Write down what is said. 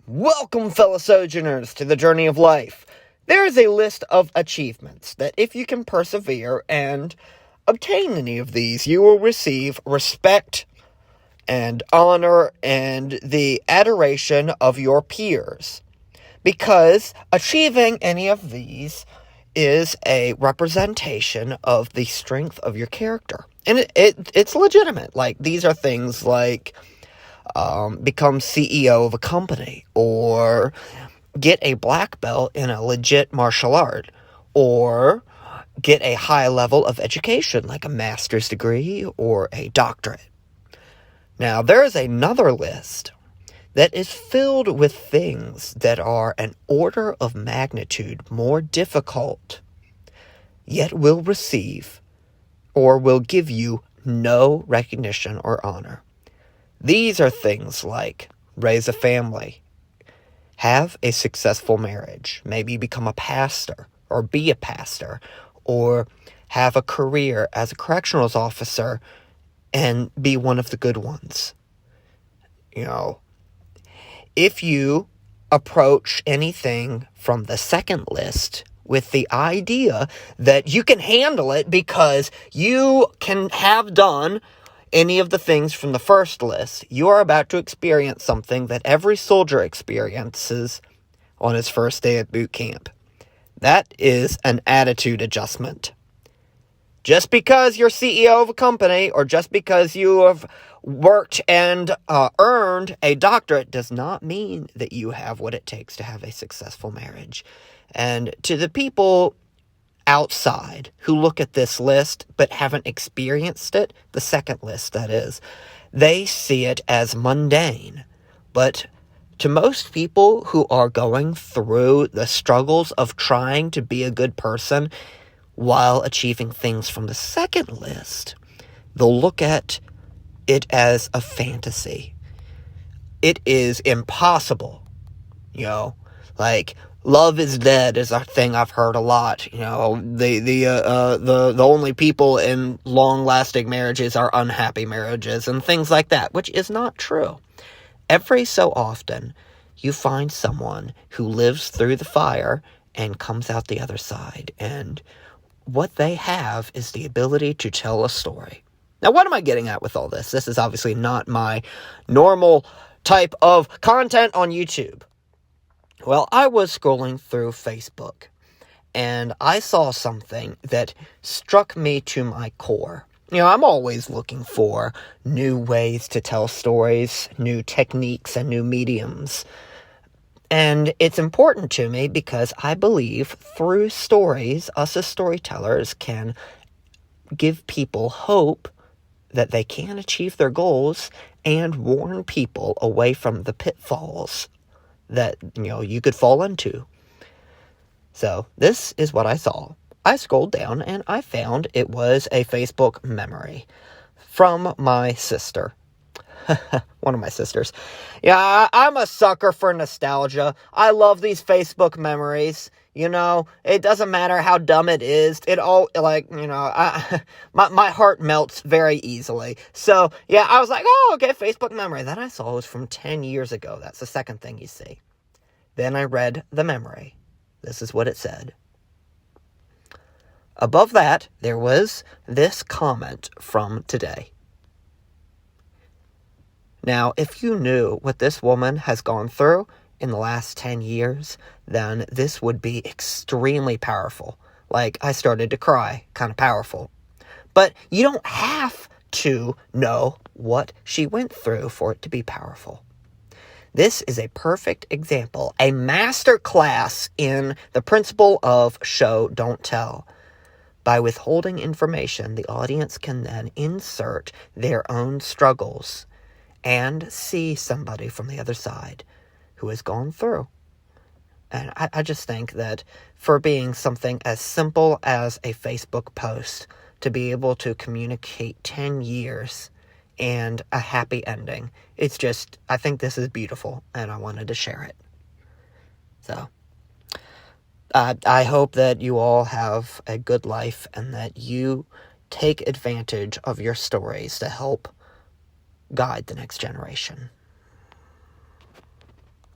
Welcome, fellow sojourners, to the journey of life. There is a list of achievements that if you can persevere and obtain any of these, you will receive respect and honor and the adoration of your peers. Because achieving any of these is a representation of the strength of your character. And it's legitimate. Like, these are things like become CEO of a company, or get a black belt in a legit martial art, or get a high level of education like a master's degree or a doctorate. Now, there is another list that is filled with things that are an order of magnitude more difficult, yet will receive or will give you no recognition or honor. These are things like raise a family, have a successful marriage, maybe become a pastor or be a pastor, or have a career as a corrections officer and be one of the good ones. You know, if you approach anything from the second list with the idea that you can handle it because you can have done any of the things from the first list, you are about to experience something that every soldier experiences on his first day at boot camp. That is an attitude adjustment. Just because you're CEO of a company, or just because you have worked and earned a doctorate, does not mean that you have what it takes to have a successful marriage. And to the people outside who look at this list but haven't experienced it, the second list that is, they see it as mundane. But to most people who are going through the struggles of trying to be a good person while achieving things from the second list, they'll look at it as a fantasy. It is impossible. Like, love is dead is a thing I've heard a lot. The only people in long-lasting marriages are unhappy marriages and things like that, which is not true. Every so often, you find someone who lives through the fire and comes out the other side, and what they have is the ability to tell a story. Now, what am I getting at with all this? This is obviously not my normal type of content on YouTube. Well, I was scrolling through Facebook, and I saw something that struck me to my core. I'm always looking for new ways to tell stories, new techniques, and new mediums. And it's important to me because I believe through stories, us as storytellers can give people hope that they can achieve their goals and warn people away from the pitfalls that, you could fall into. So, this is what I saw. I scrolled down and I found it was a Facebook memory from my sister. One of my sisters. Yeah, I'm a sucker for nostalgia. I love these Facebook memories. It doesn't matter how dumb it is. It all, my heart melts very easily. So, yeah, I was like, oh, okay, Facebook memory. That I saw was from 10 years ago. That's the second thing you see. Then I read the memory. This is what it said. Above that, there was this comment from today. Now, if you knew what this woman has gone through in the last 10 years, then this would be extremely powerful. Like, I started to cry, kind of powerful. But you don't have to know what she went through for it to be powerful. This is a perfect example, a master class in the principle of show, don't tell. By withholding information, the audience can then insert their own struggles and see somebody from the other side who has gone through. And I just think that for being something as simple as a Facebook post, to be able to communicate 10 years and a happy ending, I think this is beautiful, and I wanted to share it. So, I hope that you all have a good life and that you take advantage of your stories to help guide the next generation.